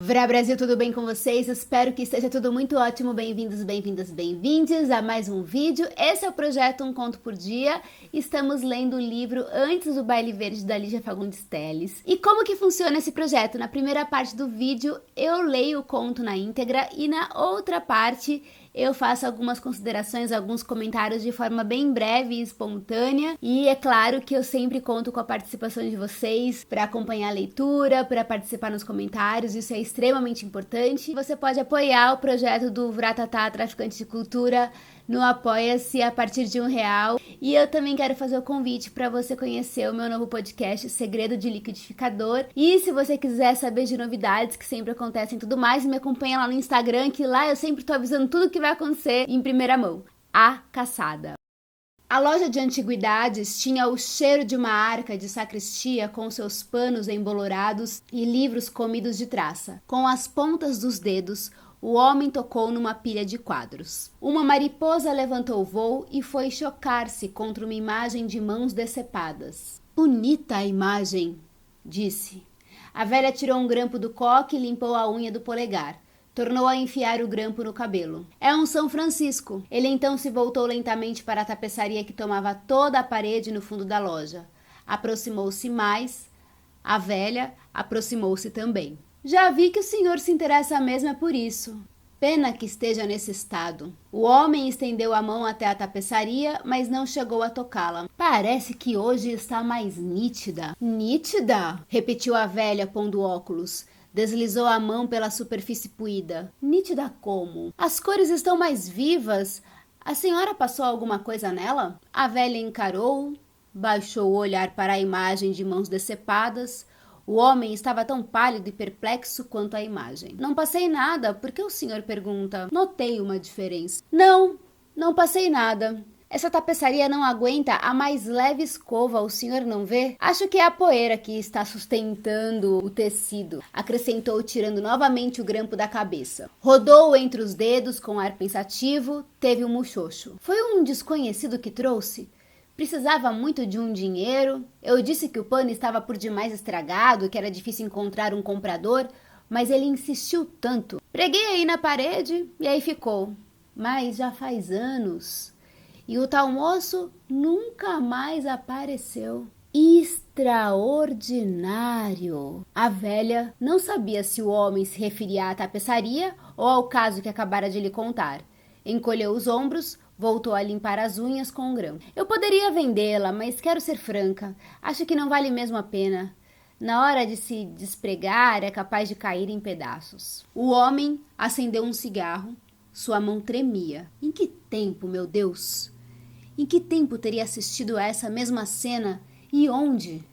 Vrá Brasil, tudo bem com vocês? Espero que esteja tudo muito ótimo. Bem-vindos, bem-vindas, bem-vindes a mais um vídeo. Esse é o projeto Um Conto por Dia. Estamos lendo o livro Antes do Baile Verde, da Lígia Fagundes Telles. E como que funciona esse projeto? Na primeira parte do vídeo, eu leio o conto na íntegra e na outra parte eu faço algumas considerações, alguns comentários de forma bem breve e espontânea. E é claro que eu sempre conto com a participação de vocês para acompanhar a leitura, para participar nos comentários. Isso é extremamente importante. Você pode apoiar o projeto do Vratatá, Traficante de Cultura, no Apoia-se a partir de R$1. E eu também quero fazer o convite para você conhecer o meu novo podcast, Segredo de Liquidificador. E se você quiser saber de novidades que sempre acontecem e tudo mais, me acompanha lá no Instagram, que lá eu sempre tô avisando tudo que vai acontecer em primeira mão. A Caçada. A loja de antiguidades tinha o cheiro de uma arca de sacristia com seus panos embolorados e livros comidos de traça. Com as pontas dos dedos, o homem tocou numa pilha de quadros. Uma mariposa levantou voo e foi chocar-se contra uma imagem de mãos decepadas. Bonita a imagem, disse. A velha tirou um grampo do coque e limpou a unha do polegar. Tornou a enfiar o grampo no cabelo. É um São Francisco. Ele então se voltou lentamente para a tapeçaria que tomava toda a parede no fundo da loja. Aproximou-se mais. A velha aproximou-se também. Já vi que o senhor se interessa mesmo por isso. Pena que esteja nesse estado. O homem estendeu a mão até a tapeçaria, mas não chegou a tocá-la. Parece que hoje está mais nítida. Nítida? Repetiu a velha, pondo óculos. Deslizou a mão pela superfície puída. Nítida como? As cores estão mais vivas. A senhora passou alguma coisa nela? A velha encarou, baixou o olhar para a imagem de mãos decepadas. O homem estava tão pálido e perplexo quanto a imagem. Não passei nada, por que o senhor pergunta? Notei uma diferença. Não passei nada. Essa tapeçaria não aguenta a mais leve escova, o senhor não vê? Acho que é a poeira que está sustentando o tecido, acrescentou, tirando novamente o grampo da cabeça. Rodou entre os dedos com ar pensativo, teve um muxoxo. Foi um desconhecido que trouxe? Precisava muito de um dinheiro. Eu disse que o pano estava por demais estragado, que era difícil encontrar um comprador, mas ele insistiu tanto. Preguei aí na parede e aí ficou. Mas já faz anos. E o tal moço nunca mais apareceu. Extraordinário! A velha não sabia se o homem se referia à tapeçaria ou ao caso que acabara de lhe contar. Encolheu os ombros, voltou a limpar as unhas com um grão. Eu poderia vendê-la, mas quero ser franca. Acho que não vale mesmo a pena. Na hora de se despregar, é capaz de cair em pedaços. O homem acendeu um cigarro. Sua mão tremia. Em que tempo, meu Deus? Em que tempo teria assistido a essa mesma cena e onde?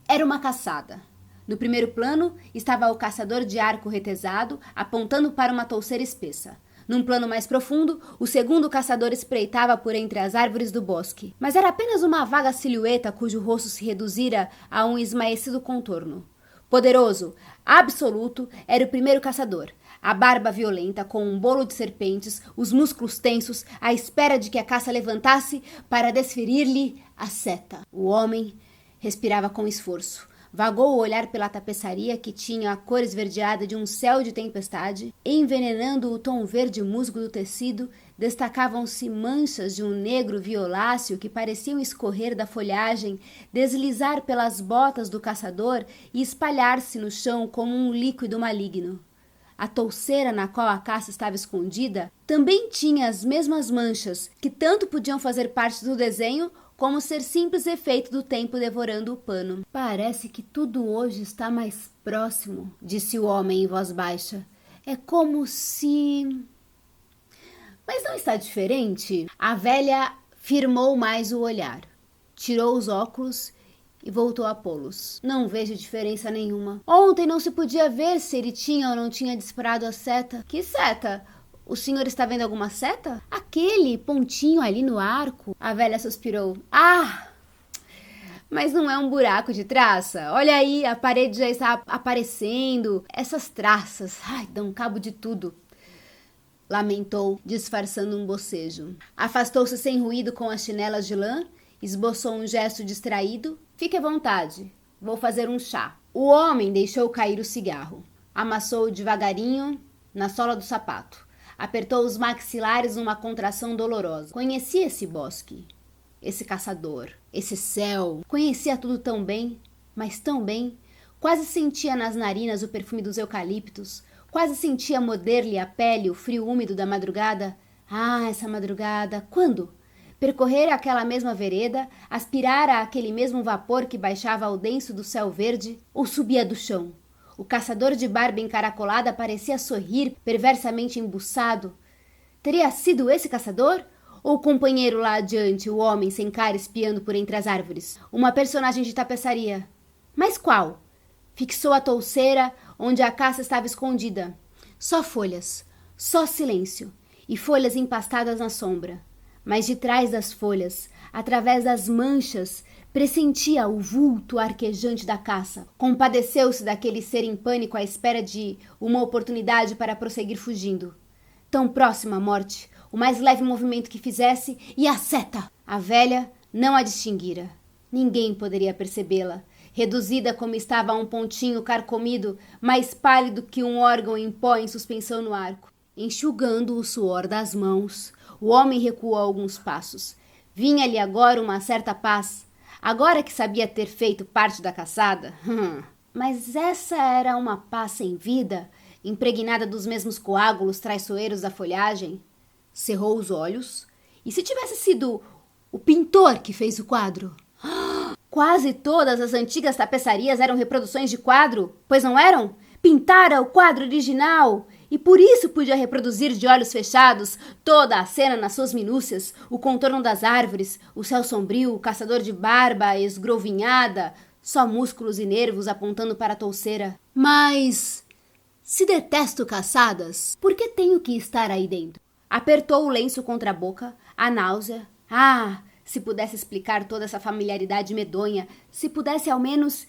Era uma caçada. No primeiro plano estava o caçador de arco retesado, apontando para uma touceira espessa. Num plano mais profundo, o segundo caçador espreitava por entre as árvores do bosque. Mas era apenas uma vaga silhueta cujo rosto se reduzira a um esmaecido contorno. Poderoso, absoluto, era o primeiro caçador. A barba violenta, com um bolo de serpentes, os músculos tensos, à espera de que a caça levantasse para desferir-lhe a seta. O homem respirava com esforço. Vagou o olhar pela tapeçaria que tinha a cor esverdeada de um céu de tempestade. Envenenando o tom verde musgo do tecido, destacavam-se manchas de um negro violáceo que pareciam escorrer da folhagem, deslizar pelas botas do caçador e espalhar-se no chão como um líquido maligno. A touceira na qual a caça estava escondida também tinha as mesmas manchas, que tanto podiam fazer parte do desenho como ser simples efeito do tempo devorando o pano. Parece que tudo hoje está mais próximo, disse o homem em voz baixa. É como se... Mas não está diferente? A velha firmou mais o olhar, tirou os óculos e voltou a pô-los. Não vejo diferença nenhuma. Ontem não se podia ver se ele tinha ou não tinha disparado a seta. Que seta? O senhor está vendo alguma seta? Aquele pontinho ali no arco. A velha suspirou. Ah! Mas não é um buraco de traça? Olha aí, a parede já está aparecendo. Essas traças, ai, dão cabo de tudo. Lamentou, disfarçando um bocejo. Afastou-se sem ruído com as chinelas de lã, esboçou um gesto distraído. Fique à vontade, vou fazer um chá. O homem deixou cair o cigarro. Amassou devagarinho na sola do sapato. Apertou os maxilares numa contração dolorosa. Conhecia esse bosque, esse caçador, esse céu. Conhecia tudo tão bem, mas tão bem. Quase sentia nas narinas o perfume dos eucaliptos. Quase sentia morder-lhe a pele o frio úmido da madrugada. Ah, essa madrugada! Quando? Percorrera aquela mesma vereda, aspirara aquele mesmo vapor que baixava ao denso do céu verde, ou subia do chão? O caçador de barba encaracolada parecia sorrir, perversamente embuçado. Teria sido esse caçador? Ou o companheiro lá adiante, o homem sem cara espiando por entre as árvores? Uma personagem de tapeçaria. Mas qual? Fixou a touceira onde a caça estava escondida. Só folhas, só silêncio, e folhas empastadas na sombra. Mas de trás das folhas, através das manchas, pressentia o vulto arquejante da caça. Compadeceu-se daquele ser em pânico à espera de uma oportunidade para prosseguir fugindo. Tão próxima à morte, o mais leve movimento que fizesse, e a seta! A velha não a distinguira. Ninguém poderia percebê-la, reduzida como estava a um pontinho carcomido, mais pálido que um órgão em pó em suspensão no arco. Enxugando o suor das mãos, o homem recuou alguns passos. Vinha-lhe agora uma certa paz. Agora que sabia ter feito parte da caçada. Mas essa era uma paz sem vida, impregnada dos mesmos coágulos traiçoeiros da folhagem. Cerrou os olhos. E se tivesse sido o pintor que fez o quadro? Quase todas as antigas tapeçarias eram reproduções de quadro, pois não eram? Pintara o quadro original e por isso podia reproduzir de olhos fechados toda a cena nas suas minúcias, o contorno das árvores, o céu sombrio, o caçador de barba esgrovinhada, só músculos e nervos apontando para a touceira. Mas se detesto caçadas, por que tenho que estar aí dentro? Apertou o lenço contra a boca, a náusea. Ah, se pudesse explicar toda essa familiaridade medonha, se pudesse ao menos...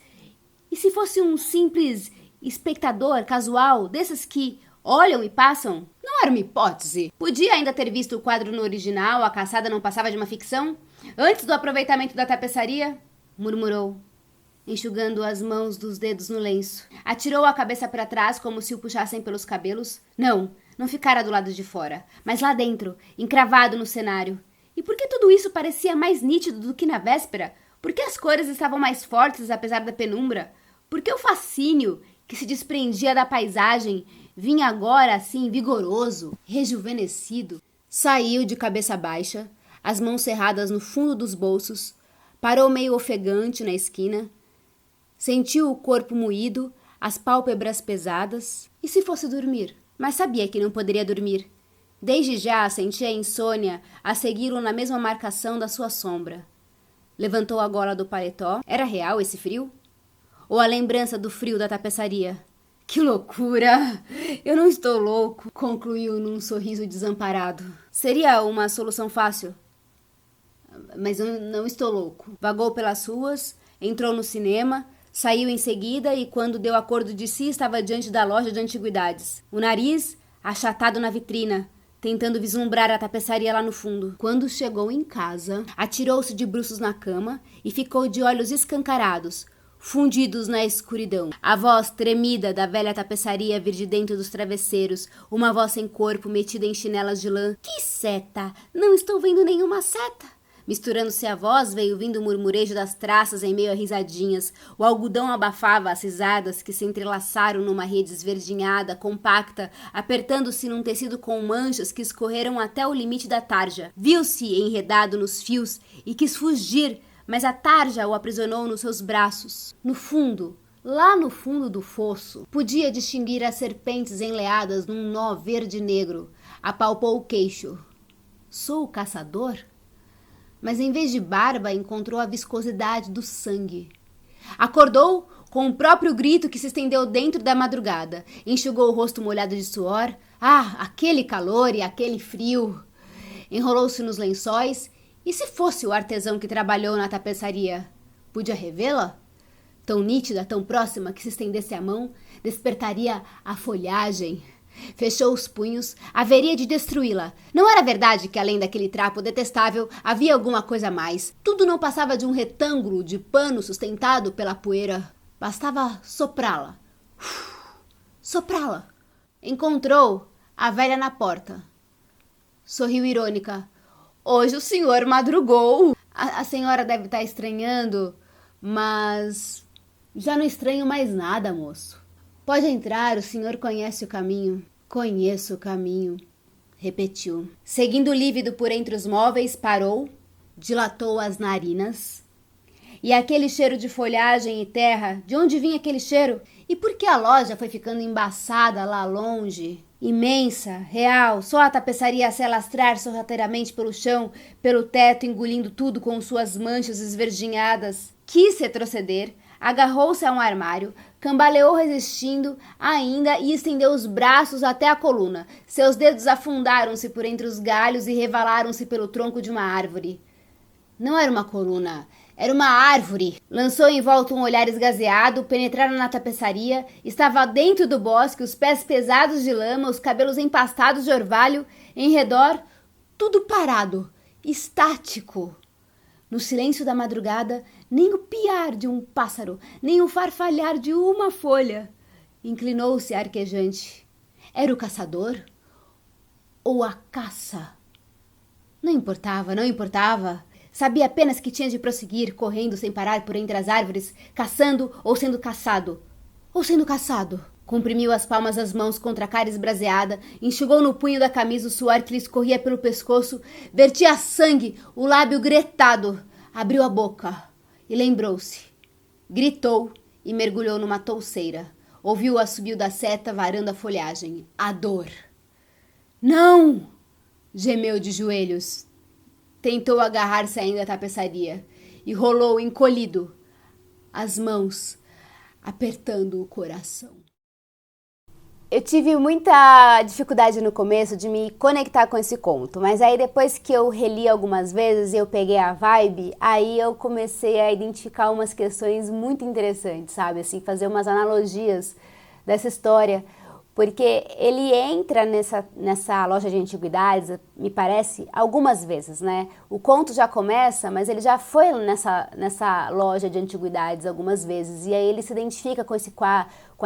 E se fosse um simples espectador casual, desses que olham e passam? Não era uma hipótese. Podia ainda ter visto o quadro no original, a caçada não passava de uma ficção? Antes do aproveitamento da tapeçaria? Murmurou, enxugando as mãos dos dedos no lenço. Atirou a cabeça para trás como se o puxassem pelos cabelos. Não ficara do lado de fora, mas lá dentro, encravado no cenário. E por que tudo isso parecia mais nítido do que na véspera? Por que as cores estavam mais fortes apesar da penumbra? Por que o fascínio que se desprendia da paisagem vinha agora assim vigoroso, rejuvenescido? Saiu de cabeça baixa, as mãos cerradas no fundo dos bolsos, parou meio ofegante na esquina, sentiu o corpo moído, as pálpebras pesadas. E se fosse dormir? Mas sabia que não poderia dormir. Desde já sentia a insônia a segui-lo na mesma marcação da sua sombra. Levantou a gola do paletó. Era real esse frio? Ou a lembrança do frio da tapeçaria? Que loucura! Eu não estou louco, concluiu num sorriso desamparado. Seria uma solução fácil. Mas eu não estou louco. Vagou pelas ruas, entrou no cinema, saiu em seguida e quando deu acordo de si estava diante da loja de antiguidades. O nariz achatado na vitrina, tentando vislumbrar a tapeçaria lá no fundo. Quando chegou em casa, atirou-se de bruços na cama e ficou de olhos escancarados, fundidos na escuridão. A voz tremida da velha tapeçaria vir de dentro dos travesseiros, uma voz sem corpo metida em chinelas de lã. Que seta! Não estou vendo nenhuma seta! Misturando-se à voz, veio vindo o murmurejo das traças em meio a risadinhas. O algodão abafava as risadas que se entrelaçaram numa rede esverdinhada, compacta, apertando-se num tecido com manchas que escorreram até o limite da tarja. Viu-se enredado nos fios e quis fugir, mas a tarja o aprisionou nos seus braços. No fundo, lá no fundo do fosso, podia distinguir as serpentes enleadas num nó verde-negro. Apalpou o queixo. Sou o caçador? Mas em vez de barba, encontrou a viscosidade do sangue. Acordou com o próprio grito que se estendeu dentro da madrugada. Enxugou o rosto molhado de suor. Ah, aquele calor e aquele frio! Enrolou-se nos lençóis. E se fosse o artesão que trabalhou na tapeçaria? Podia revê-la? Tão nítida, tão próxima que se estendesse a mão, despertaria a folhagem. Fechou os punhos, haveria de destruí-la. Não era verdade que além daquele trapo detestável havia alguma coisa a mais. Tudo não passava de um retângulo de pano sustentado pela poeira. Bastava soprá-la. soprá-la. Encontrou a velha na porta. Sorriu irônica. Hoje o senhor madrugou. A senhora deve estar estranhando, mas já não estranho mais nada, moço. Pode entrar, o senhor conhece o caminho. Conheço o caminho, repetiu. Seguindo lívido por entre os móveis, parou, dilatou as narinas. E aquele cheiro de folhagem e terra, de onde vinha aquele cheiro? E por que a loja foi ficando embaçada lá longe? Imensa, real, só a tapeçaria a se alastrar sorrateiramente pelo chão, pelo teto, engolindo tudo com suas manchas esverginhadas. Quis retroceder, agarrou-se a um armário, cambaleou resistindo ainda e estendeu os braços até a coluna. Seus dedos afundaram-se por entre os galhos e revalaram-se pelo tronco de uma árvore. Não era uma coluna, era uma árvore. Lançou em volta um olhar esgazeado, penetraram na tapeçaria. Estava dentro do bosque, os pés pesados de lama, os cabelos empastados de orvalho. Em redor, tudo parado, estático. No silêncio da madrugada, nem o piar de um pássaro, nem o farfalhar de uma folha. Inclinou-se arquejante. Era o caçador? Ou a caça? Não importava, não importava. Sabia apenas que tinha de prosseguir, correndo sem parar por entre as árvores, caçando ou sendo caçado. Ou sendo caçado. Comprimiu as palmas das mãos contra a cara esbraseada, enxugou no punho da camisa o suor que lhe escorria pelo pescoço, vertia sangue, o lábio gretado. Abriu a boca e lembrou-se. Gritou e mergulhou numa touceira. Ouviu o assobio da seta varando a folhagem. A dor. Não! Gemeu de joelhos. Tentou agarrar-se ainda à tapeçaria e rolou encolhido, as mãos apertando o coração. Eu tive muita dificuldade no começo de me conectar com esse conto, mas aí depois que eu reli algumas vezes e eu peguei a vibe, aí eu comecei a identificar umas questões muito interessantes, sabe? Assim, fazer umas analogias dessa história, porque ele entra nessa loja de antiguidades, me parece, algumas vezes, né? O conto já começa, mas ele já foi nessa loja de antiguidades algumas vezes, e aí ele se identifica com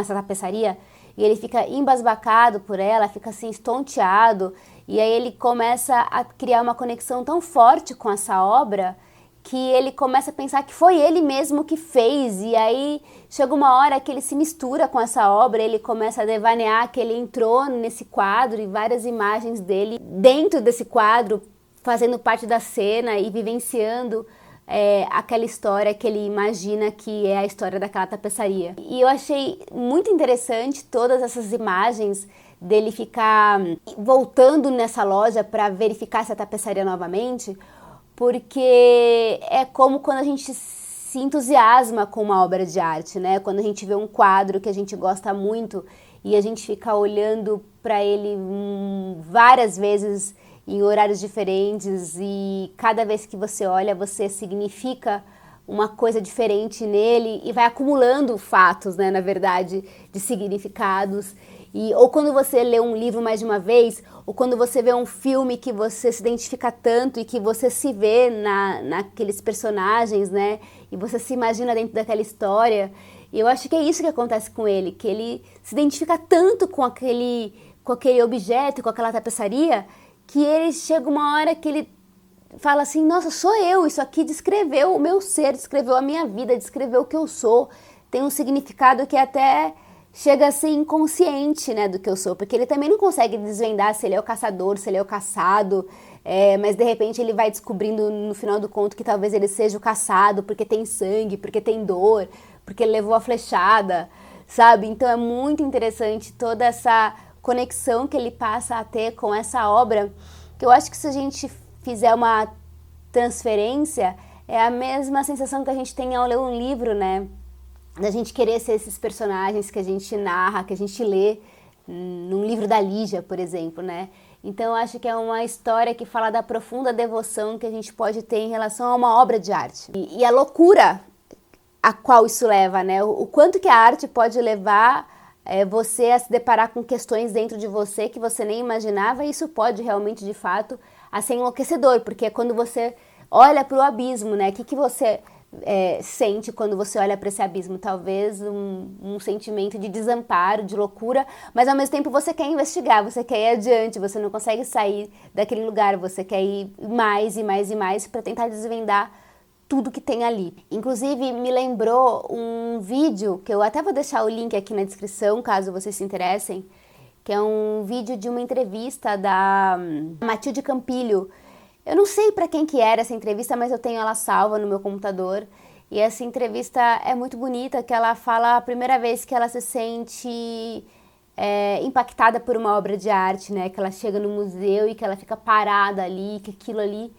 essa tapeçaria, e ele fica embasbacado por ela, fica assim estonteado, e aí ele começa a criar uma conexão tão forte com essa obra, que ele começa a pensar que foi ele mesmo que fez, e aí chega uma hora que ele se mistura com essa obra, ele começa a devanear que ele entrou nesse quadro e várias imagens dele dentro desse quadro, fazendo parte da cena e vivenciando aquela história que ele imagina que é a história daquela tapeçaria. E eu achei muito interessante todas essas imagens dele ficar voltando nessa loja para verificar essa tapeçaria novamente, porque é como quando a gente se entusiasma com uma obra de arte, né? Quando a gente vê um quadro que a gente gosta muito e a gente fica olhando para ele várias vezes em horários diferentes, e cada vez que você olha, você significa uma coisa diferente nele e vai acumulando fatos, né, na verdade, de significados. Ou quando você lê um livro mais de uma vez, ou quando você vê um filme que você se identifica tanto e que você se vê naqueles personagens, né? E você se imagina dentro daquela história. E eu acho que é isso que acontece com ele, que ele se identifica tanto com aquele objeto, com aquela tapeçaria, que ele chega uma hora que ele fala assim, nossa, sou eu, isso aqui descreveu o meu ser, descreveu a minha vida, descreveu o que eu sou. Tem um significado que até chega a ser inconsciente, né, do que eu sou, porque ele também não consegue desvendar se ele é o caçador, se ele é o caçado, mas de repente ele vai descobrindo no final do conto que talvez ele seja o caçado, porque tem sangue, porque tem dor, porque ele levou a flechada, sabe? Então é muito interessante toda essa conexão que ele passa a ter com essa obra, que eu acho que se a gente fizer uma transferência, é a mesma sensação que a gente tem ao ler um livro, né? Da gente querer ser esses personagens que a gente narra, que a gente lê num livro da Lígia, por exemplo, né? Então eu acho que é uma história que fala da profunda devoção que a gente pode ter em relação a uma obra de arte. E a loucura a qual isso leva, né? O quanto que a arte pode levar você a se deparar com questões dentro de você que você nem imaginava, e isso pode realmente, de fato, a ser enlouquecedor, porque é quando você olha para o abismo, né? O que você sente quando você olha para esse abismo. Talvez um sentimento de desamparo, de loucura, mas ao mesmo tempo você quer investigar, você quer ir adiante, você não consegue sair daquele lugar, você quer ir mais e mais e mais para tentar desvendar tudo que tem ali. Inclusive, me lembrou um vídeo, que eu até vou deixar o link aqui na descrição, caso vocês se interessem, que é um vídeo de uma entrevista da Matilde Campilho. Eu não sei para quem que era essa entrevista, mas eu tenho ela salva no meu computador. E essa entrevista é muito bonita, que ela fala a primeira vez que ela se sente impactada por uma obra de arte, né? Que ela chega no museu e que ela fica parada ali, que aquilo ali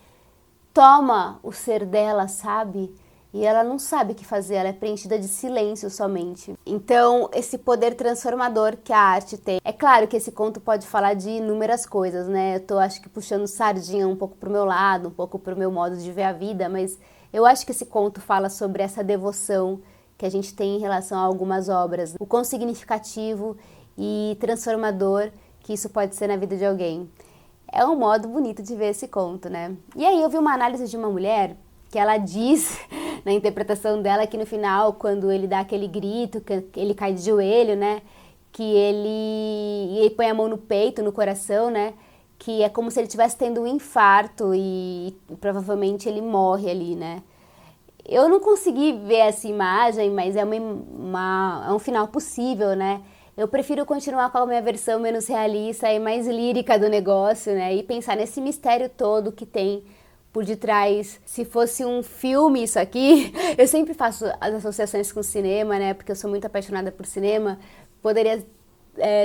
toma o ser dela, sabe? E ela não sabe o que fazer, ela é preenchida de silêncio somente. Então, esse poder transformador que a arte tem. É claro que esse conto pode falar de inúmeras coisas, né? Eu tô, acho que, puxando sardinha um pouco pro meu lado, um pouco pro meu modo de ver a vida, mas eu acho que esse conto fala sobre essa devoção que a gente tem em relação a algumas obras. O quão significativo e transformador que isso pode ser na vida de alguém. É um modo bonito de ver esse conto, né? E aí eu vi uma análise de uma mulher que ela diz, na interpretação dela, que no final, quando ele dá aquele grito, que ele cai de joelho, né? Que ele põe a mão no peito, no coração, né? Que é como se ele estivesse tendo um infarto e provavelmente ele morre ali, né? Eu não consegui ver essa imagem, mas é um final possível, né? Eu prefiro continuar com a minha versão menos realista e mais lírica do negócio, né? E pensar nesse mistério todo que tem por detrás. Se fosse um filme isso aqui, eu sempre faço as associações com o cinema, né? Porque eu sou muito apaixonada por cinema. Poderia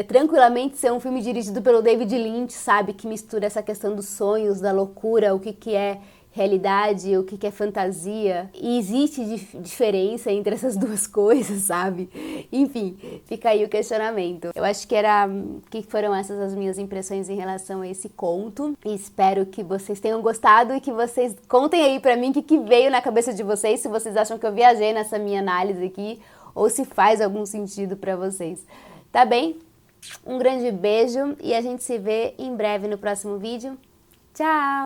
tranquilamente ser um filme dirigido pelo David Lynch, sabe? Que mistura essa questão dos sonhos, da loucura, o que é realidade, o que é fantasia. E existe diferença entre essas duas coisas, sabe? Enfim, fica aí o questionamento. Eu acho que foram essas as minhas impressões em relação a esse conto. E espero que vocês tenham gostado e que vocês contem aí pra mim o que veio na cabeça de vocês, se vocês acham que eu viajei nessa minha análise aqui, ou se faz algum sentido pra vocês. Tá bem? Um grande beijo e a gente se vê em breve no próximo vídeo. Tchau!